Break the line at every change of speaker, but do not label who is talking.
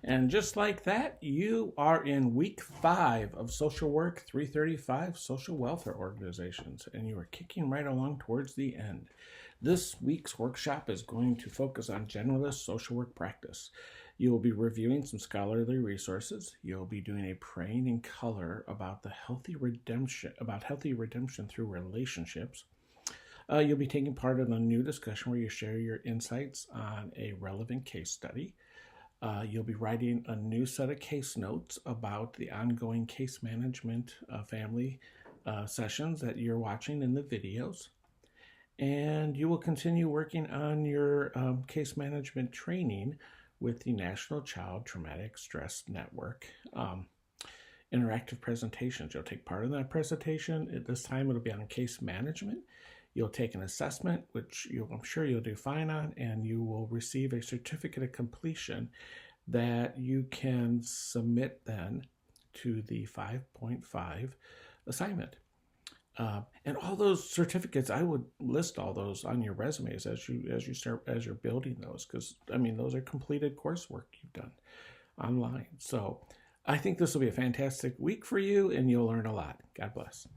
And just like that, you are in week 5 of Social Work 335 Social Welfare Organizations, and you are kicking right along towards the end. This week's workshop is going to focus on generalist social work practice. You will be reviewing some scholarly resources. You'll be doing a praying in color about healthy redemption through relationships. You'll be taking part in a new discussion where you share your insights on a relevant case study. You'll be writing a new set of case notes about the ongoing case management family sessions that you're watching in the videos. And you will continue working on your case management training with the National Child Traumatic Stress Network. Interactive presentations. You'll take part in that presentation. At this time, it'll be on case management. You'll take an assessment, which I'm sure you'll do fine on, and you will receive a certificate of completion that you can submit then to the 5.5 assignment. And all those certificates, I would list all those on your resumes as you're building those, because those are completed coursework you've done online. So I think this will be a fantastic week for you, and you'll learn a lot. God bless.